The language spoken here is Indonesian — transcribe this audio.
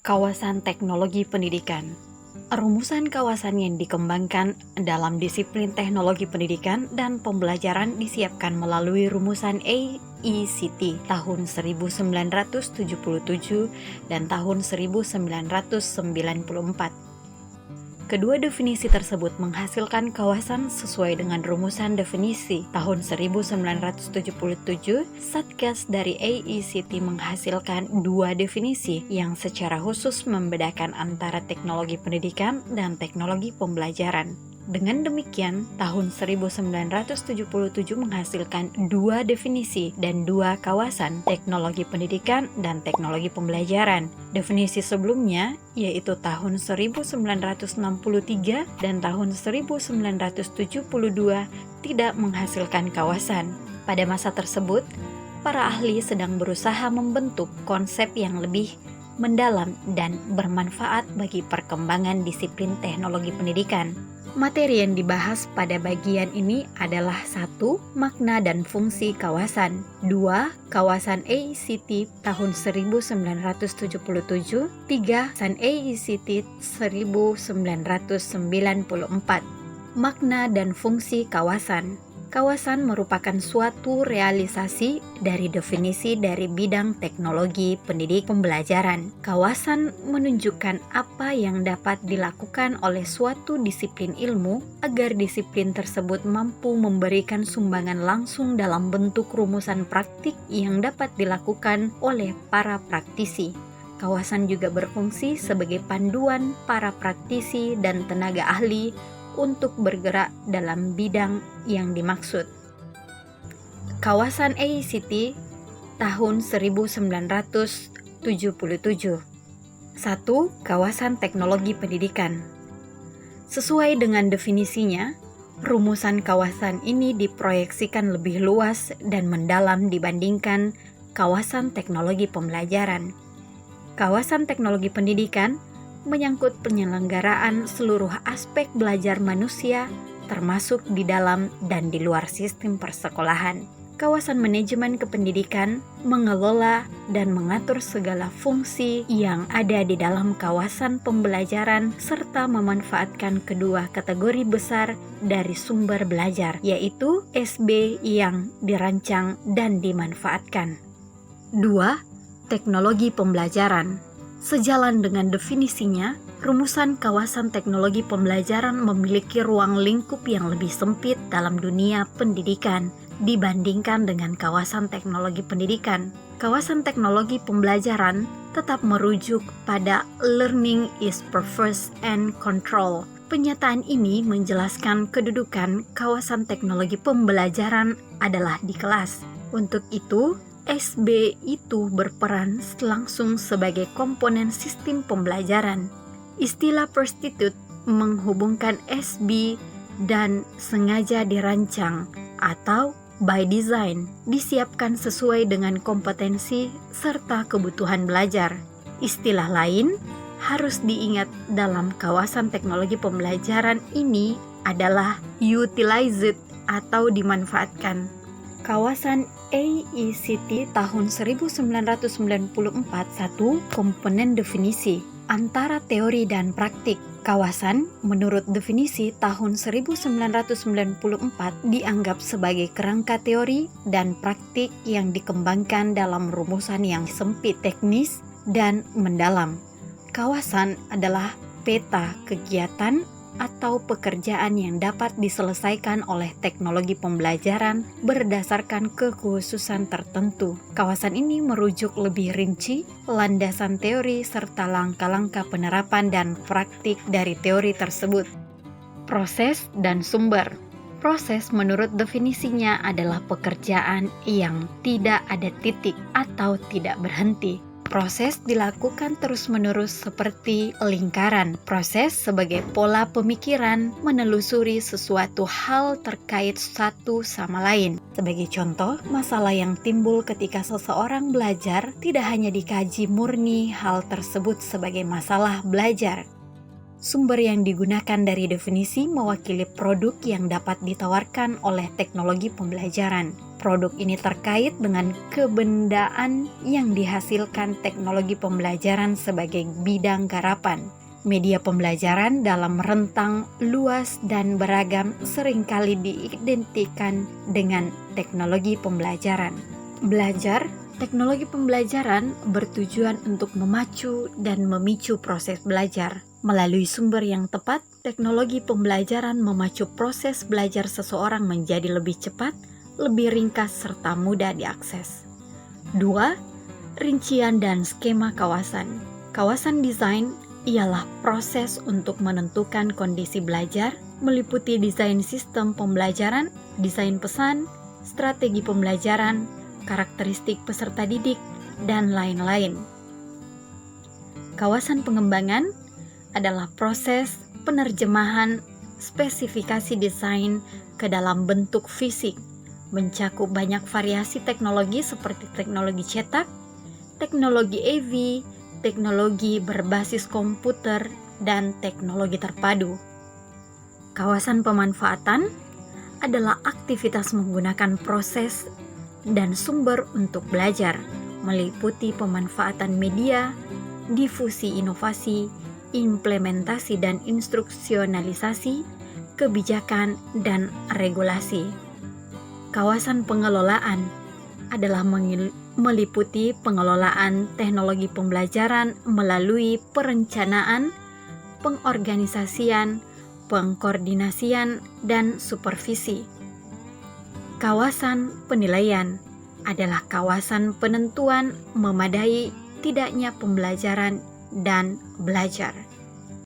Kawasan teknologi pendidikan. Rumusan kawasan yang dikembangkan dalam disiplin teknologi pendidikan dan pembelajaran disiapkan melalui rumusan AECT tahun 1977 dan tahun 1994. Kedua definisi tersebut menghasilkan kawasan sesuai dengan rumusan definisi tahun 1977. Satgas dari AECT menghasilkan dua definisi yang secara khusus membedakan antara teknologi pendidikan dan teknologi pembelajaran. Dengan demikian, tahun 1977 menghasilkan dua definisi dan dua kawasan, teknologi pendidikan dan teknologi pembelajaran. Definisi sebelumnya, yaitu tahun 1963 dan tahun 1972, tidak menghasilkan kawasan. Pada masa tersebut, para ahli sedang berusaha membentuk konsep yang lebih mendalam dan bermanfaat bagi perkembangan disiplin teknologi pendidikan. Materi yang dibahas pada bagian ini adalah 1. Makna dan fungsi kawasan. 2. Kawasan AECT tahun 1977. 3. Kawasan AECT 1994. Makna dan fungsi kawasan. Kawasan merupakan suatu realisasi dari definisi dari bidang teknologi pendidik pembelajaran. Kawasan menunjukkan apa yang dapat dilakukan oleh suatu disiplin ilmu agar disiplin tersebut mampu memberikan sumbangan langsung dalam bentuk rumusan praktik yang dapat dilakukan oleh para praktisi. Kawasan juga berfungsi sebagai panduan para praktisi dan tenaga ahli untuk bergerak dalam bidang yang dimaksud. Kawasan AECT tahun 1977. 1. Kawasan teknologi pendidikan. Sesuai dengan definisinya, rumusan kawasan ini diproyeksikan lebih luas dan mendalam dibandingkan kawasan teknologi pembelajaran. Kawasan teknologi pendidikan menyangkut penyelenggaraan seluruh aspek belajar manusia, termasuk di dalam dan di luar sistem persekolahan. Kawasan manajemen kependidikan mengelola dan mengatur segala fungsi yang ada di dalam kawasan pembelajaran serta memanfaatkan kedua kategori besar dari sumber belajar, yaitu SB yang dirancang dan dimanfaatkan. 2. Teknologi pembelajaran. Sejalan dengan definisinya, rumusan kawasan teknologi pembelajaran memiliki ruang lingkup yang lebih sempit dalam dunia pendidikan dibandingkan dengan kawasan teknologi pendidikan. Kawasan teknologi pembelajaran tetap merujuk pada learning is purpose and control. Pernyataan ini menjelaskan kedudukan kawasan teknologi pembelajaran adalah di kelas. Untuk itu, SB itu berperan langsung sebagai komponen sistem pembelajaran. Istilah prostitute menghubungkan SB dan sengaja dirancang atau by design, disiapkan sesuai dengan kompetensi serta kebutuhan belajar. Istilah lain harus diingat dalam kawasan teknologi pembelajaran ini adalah utilized atau dimanfaatkan. Kawasan AECT tahun 1994. 1. Komponen definisi antara teori dan praktik. Kawasan, menurut definisi tahun 1994, dianggap sebagai kerangka teori dan praktik yang dikembangkan dalam rumusan yang sempit, teknis, dan mendalam. Kawasan adalah peta kegiatan atau pekerjaan yang dapat diselesaikan oleh teknologi pembelajaran berdasarkan kekhususan tertentu. Kawasan ini merujuk lebih rinci landasan teori serta langkah-langkah penerapan dan praktik dari teori tersebut. Proses dan sumber. Proses menurut definisinya adalah pekerjaan yang tidak ada titik atau tidak berhenti. Proses dilakukan terus-menerus seperti lingkaran. Proses sebagai pola pemikiran menelusuri sesuatu hal terkait satu sama lain. Sebagai contoh, masalah yang timbul ketika seseorang belajar tidak hanya dikaji murni hal tersebut sebagai masalah belajar. Sumber yang digunakan dari definisi mewakili produk yang dapat ditawarkan oleh teknologi pembelajaran. Produk ini terkait dengan kebendaan yang dihasilkan teknologi pembelajaran sebagai bidang garapan. Media pembelajaran dalam rentang luas dan beragam seringkali diidentikan dengan teknologi pembelajaran. Belajar, teknologi pembelajaran bertujuan untuk memacu dan memicu proses belajar. Melalui sumber yang tepat, teknologi pembelajaran memacu proses belajar seseorang menjadi lebih cepat, lebih ringkas, serta mudah diakses. 2. Rincian dan skema kawasan. Kawasan desain ialah proses untuk menentukan kondisi belajar, meliputi desain sistem pembelajaran, desain pesan, strategi pembelajaran, karakteristik peserta didik, dan lain-lain. Kawasan pengembangan adalah proses penerjemahan spesifikasi desain ke dalam bentuk fisik, mencakup banyak variasi teknologi seperti teknologi cetak, teknologi AV, teknologi berbasis komputer, dan teknologi terpadu. Kawasan pemanfaatan adalah aktivitas menggunakan proses dan sumber untuk belajar, meliputi pemanfaatan media, difusi inovasi, implementasi dan instruksionalisasi, kebijakan, dan regulasi. Kawasan pengelolaan adalah meliputi pengelolaan teknologi pembelajaran melalui perencanaan, pengorganisasian, pengkoordinasian, dan supervisi. Kawasan penilaian adalah kawasan penentuan memadai tidaknya pembelajaran dan belajar.